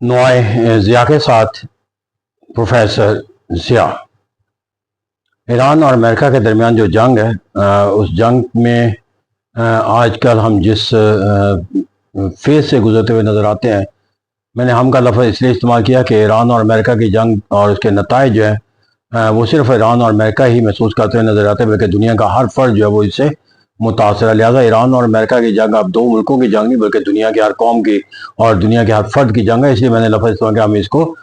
نوائے ضیاء کے ساتھ پروفیسر ضیاء۔ ایران اور امریکہ کے درمیان جو جنگ ہے، اس جنگ میں آج کل ہم جس فیز سے گزرتے ہوئے نظر آتے ہیں، میں نے ہم کا لفظ اس لیے استعمال کیا کہ ایران اور امریکہ کی جنگ اور اس کے نتائج جو ہیں وہ صرف ایران اور امریکہ ہی محسوس کرتے ہوئے نظر آتے ہیں، بلکہ دنیا کا ہر فرد جو ہے وہ اس سے متاثر ہے۔ لہٰذا ایران اور امریکہ کی جنگ اب دو ملکوں کی جنگ نہیں بلکہ دنیا کے ہر قوم کی اور دنیا کے ہر فرد کی جنگ ہے۔ اس لیے میں نے لفظ استعمال کیا، ہم اس کو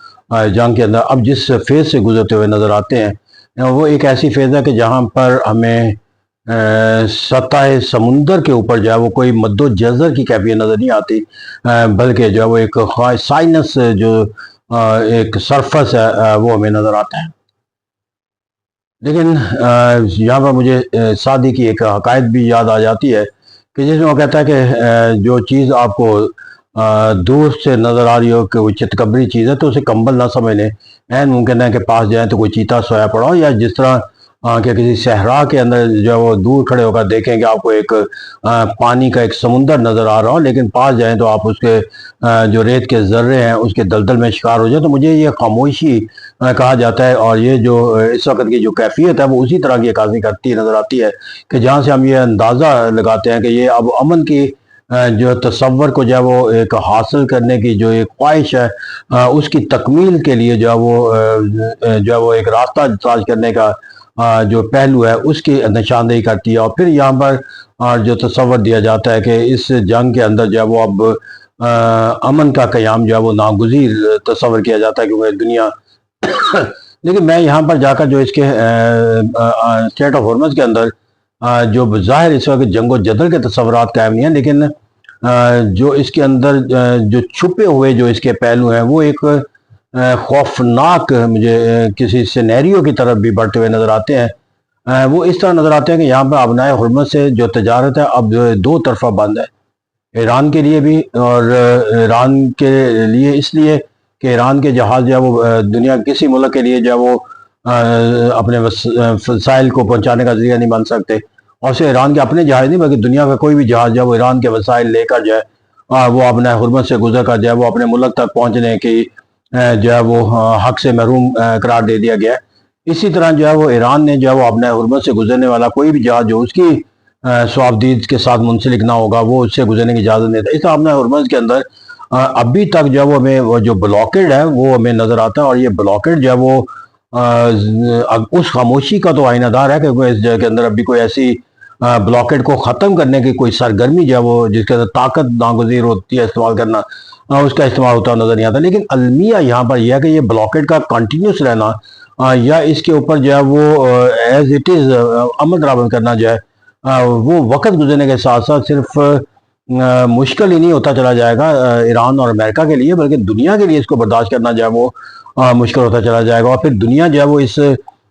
جنگ کے اندر اب جس فیز سے گزرتے ہوئے نظر آتے ہیں وہ ایک ایسی فیز ہے کہ جہاں پر ہمیں سطح سمندر کے اوپر جو ہے وہ کوئی مد و جزر کی کیفیت نظر نہیں آتی، بلکہ جو ہے وہ ایک سائنس جو ایک سرفس ہے وہ ہمیں نظر آتا ہے۔ لیکن یہاں پر مجھے سعدی کی ایک حکایت بھی یاد آ جاتی ہے کہ جس میں وہ کہتا ہے کہ جو چیز آپ کو دور سے نظر آ رہی ہو کہ وہ چتکبری چیز ہے تو اسے کمبل نہ سمجھ لیں، عین ممکن ہے کہ پاس جائیں تو کوئی چیتا سویا پڑا ہو، یا جس طرح کہ کسی صحرا کے اندر جو ہے وہ دور کھڑے ہو کر دیکھیں کہ آپ کو ایک پانی کا ایک سمندر نظر آ رہا ہو، لیکن پاس جائیں تو آپ اس کے جو ریت کے ذرے ہیں اس کے دلدل میں شکار ہو جائیں۔ تو مجھے یہ خاموشی کہا جاتا ہے، اور یہ جو اس وقت کی جو کیفیت ہے وہ اسی طرح کی عکاسی کرتی نظر آتی ہے کہ جہاں سے ہم یہ اندازہ لگاتے ہیں کہ یہ اب امن کی جو تصور کو جو ہے وہ ایک حاصل کرنے کی جو ایک خواہش ہے اس کی تکمیل کے لیے جو ہے وہ ایک راستہ تلاش کرنے کا جو پہلو ہے اس کی نشاندہی کرتی ہے۔ اور پھر یہاں پر جو تصور دیا جاتا ہے کہ اس جنگ کے اندر جو ہے وہ اب امن کا قیام جو ہے وہ ناگزیر تصور کیا جاتا ہے کیونکہ دنیا لیکن میں یہاں پر جا کر جو اس کے اسٹریٹ آف ہارمز کے اندر جو ظاہر اس وقت جنگ و جدل کے تصورات قائم نہیں ہیں، لیکن جو اس کے اندر جو چھپے ہوئے جو اس کے پہلو ہیں وہ ایک خوفناک مجھے کسی سینیریو کی طرف بھی بڑھتے ہوئے نظر آتے ہیں۔ وہ اس طرح نظر آتے ہیں کہ یہاں پر ابنائے حرمت سے جو تجارت ہے اب دو طرفہ بند ہے، ایران کے لیے بھی اور ایران کے لیے اس لیے کہ ایران کے جہاز جو ہے وہ دنیا کسی ملک کے لیے جو ہے وہ اپنے وسائل کو پہنچانے کا ذریعہ نہیں بن سکتے، اور صرف ایران کے اپنے جہاز نہیں بلکہ دنیا کا کوئی بھی جہاز جو ہے وہ ایران کے وسائل لے کر جو ہے وہ اپنے حرمت سے گزر کر جو ہے وہ اپنے ملک تک پہنچنے کی جو ہے وہ حق سے محروم قرار دے دیا گیا ہے۔ اسی طرح جو ہے وہ ایران نے جو ہے وہ اپنے حرمت سے گزرنے والا کوئی بھی جہاز جو اس کی صوابدید کے ساتھ منسلک نہ ہوگا وہ اس سے گزرنے کی اجازت نہیں تھا۔ اس طرح اپنے حرمت کے اندر ابھی تک جو ہے وہ ہمیں وہ جو بلاکڈ ہے وہ ہمیں نظر آتا ہے، اور یہ بلاکڈ جو ہے وہ اس خاموشی کا تو آئینہ دار ہے کہ اس جگہ کے اندر ابھی کوئی ایسی بلاکڈ کو ختم کرنے کی کوئی سرگرمی جو ہے وہ جس کے اندر طاقت ناگزیر ہوتی ہے استعمال کرنا اس کا استعمال ہوتا نظر نہیں آتا۔ لیکن المیہ یہاں پر یہ ہے کہ یہ بلاکڈ کا کنٹینیوس رہنا یا اس کے اوپر جو ہے وہ ایز اٹ از عمل درآمد کرنا جو ہے وہ وقت گزرنے کے ساتھ ساتھ صرف مشکل ہی نہیں ہوتا چلا جائے گا ایران اور امریکہ کے لیے، بلکہ دنیا کے لیے اس کو برداشت کرنا جو ہے وہ مشکل ہوتا چلا جائے گا۔ اور پھر دنیا جو ہے وہ اس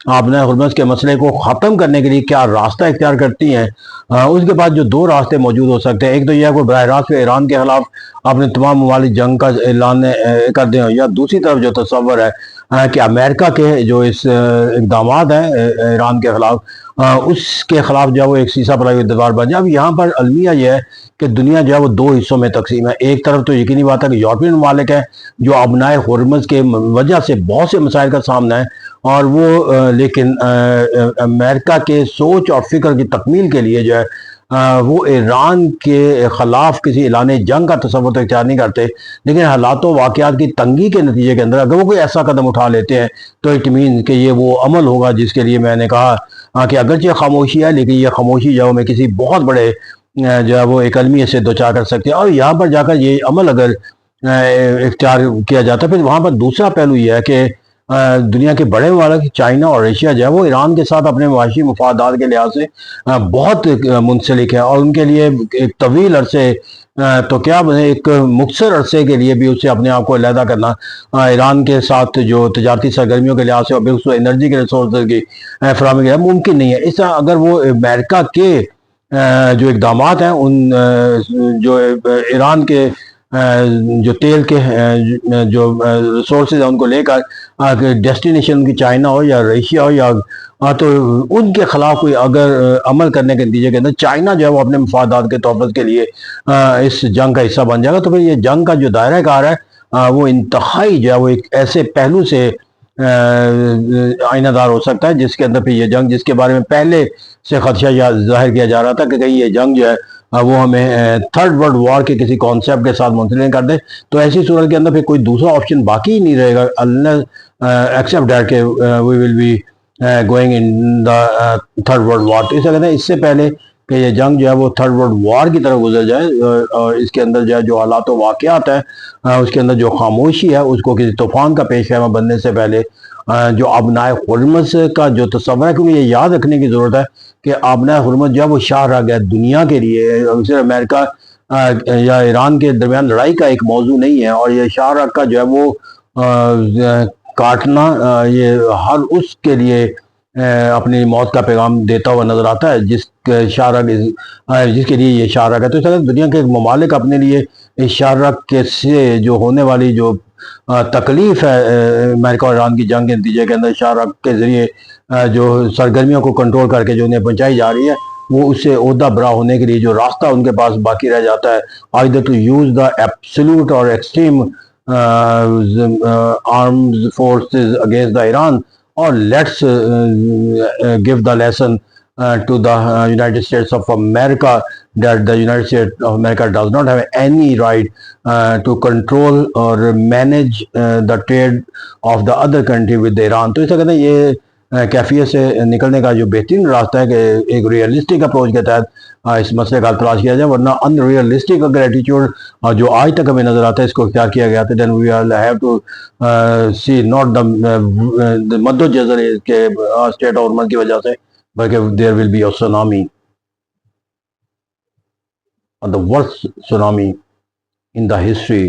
اپنے حرمت کے مسئلے کو ختم کرنے کے لیے کیا راستہ اختیار کرتی ہیں، اس کے بعد جو دو راستے موجود ہو سکتے ہیں، ایک تو یہ ہے کہ براہ راست ایران کے خلاف اپنے تمام ممالک جنگ کا اعلان کر دیں، یا دوسری طرف جو تصور ہے کہ امریکہ کے جو اس اقدامات ہیں ایران کے خلاف اس کے خلاف جو ہے وہ ایک سیسا پلائی ہوئی دیوار بن جائے۔ اب یہاں پر المیہ یہ ہے کہ دنیا جو ہے وہ دو حصوں میں تقسیم ہے۔ ایک طرف تو یقینی بات ہے کہ یورپین ممالک ہیں جو ابنائے حرمت کے وجہ سے بہت سے مسائل کا سامنا ہے، اور وہ لیکن امریکہ کے سوچ اور فکر کی تکمیل کے لیے جو ہے وہ ایران کے خلاف کسی اعلان جنگ کا تصور تو اختیار نہیں کرتے، لیکن حالات و واقعات کی تنگی کے نتیجے کے اندر اگر وہ کوئی ایسا قدم اٹھا لیتے ہیں تو اٹ مینز کہ یہ وہ عمل ہوگا جس کے لیے میں نے کہا کہ اگرچہ خاموشی ہے لیکن یہ خاموشی جو میں کسی بہت بڑے جو ہے وہ ایک المیہ سے دوچار کر سکتے ہیں۔ اور یہاں پر جا کر یہ عمل اگر اختیار کیا جاتا ہے، پھر وہاں پر دوسرا پہلو یہ ہے کہ دنیا کے بڑے ممالک چائنا اور ایشیا جو ہے وہ ایران کے ساتھ اپنے معاشی مفادات کے لحاظ سے بہت منسلک ہے، اور ان کے لیے ایک طویل عرصے تو کیا ایک مختصر عرصے کے لیے بھی اس سے اپنے آپ کو علیحدہ کرنا ایران کے ساتھ جو تجارتی سرگرمیوں کے لحاظ سے اور بالخصوص انرجی کے ریسورسز کی فراہمی کے ممکن نہیں ہے۔ اس طرح اگر وہ امریکہ کے جو اقدامات ہیں ان جو ایران کے جو تیل کے جو ریسورسز ہیں ان کو لے کر ڈیسٹینیشن کی چائنا ہو یا رشیا ہو یا تو ان کے خلاف کوئی اگر عمل کرنے کے نتیجے کے اندر چائنا جو ہے وہ اپنے مفادات کے تحفظ کے لیے اس جنگ کا حصہ بن جائے گا، تو پھر یہ جنگ کا جو دائرہ کار ہے وہ انتہائی جو ہے وہ ایک ایسے پہلو سے آئینہ دار ہو سکتا ہے جس کے اندر پھر یہ جنگ، جس کے بارے میں پہلے سے خدشہ ظاہر کیا جا رہا تھا کہ کہیں یہ جنگ جو ہے وہ ہمیں تھرڈ ورلڈ وار کے کسی کانسیپٹ کے ساتھ منسلک کر دے، تو ایسی صورت کے اندر پھر کوئی دوسرا آپشن باقی ہی نہیں رہے گا ایکسیپٹ دیٹ کہ we will be going in the third world war. تو اسے کہتے ہیں اس سے پہلے کہ یہ جنگ جو ہے وہ تھرڈ ورلڈ وار کی طرف گزر جائے اور اس کے اندر جو ہے جو حالات و واقعات ہیں اس کے اندر جو خاموشی ہے اس کو کسی طوفان کا پیش خیمہ بننے سے پہلے جو ابنائے حرمت کا جو تصور ہے، کیونکہ یہ یاد رکھنے کی ضرورت ہے کہ ابنائے حرمت جو ہے وہ شاہ رگ ہے دنیا کے لیے، صرف امریکہ یا ایران کے درمیان لڑائی کا ایک موضوع نہیں ہے، اور یہ شاہ رگ کا جو ہے وہ کاٹنا یہ ہر اس کے لیے اپنی موت کا پیغام دیتا ہوا نظر آتا ہے جس شاہ رگ جس کے لیے یہ شاہ رگ ہے. تو اس طرح دنیا کے ممالک اپنے لیے اس شاہ رگ کے سے جو ہونے والی جو تکلیف ہے امریکہ اور ایران کی جنگ کے نتیجے کے اندر شاہ رگ کے ذریعے جو سرگرمیوں کو کنٹرول کر کے جو انہیں پہنچائی جا رہی ہے، وہ اس سے عہدہ برا ہونے کے لیے جو راستہ ان کے پاس باقی رہ جاتا ہے، either to use the absolute or extreme armed forces against the Iran, or let's give the lesson to the United States of America that the United States of America does not have any right to control or manage the trade of the other country with Iran. تو اس کہتے ہیں یہ کیفیت سے نکلنے کا جو بہترین راستہ ہے کہ ایک ریئلسٹک اپروچ کے تحت اس مسئلے کا تلاش کیا جائے، ورنہ ان ریئلسٹک اگر ایٹیچیوڈ جو آج تک ہمیں نظر آتا ہے اس کو اختیار کیا گیا تھا، then we have to see not the مد و جزر کے اسٹیٹ آف حرمت کی وجہ سے، بلکہ there will be a tsunami, the worst tsunami in the history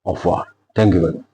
of war. Thank you very much.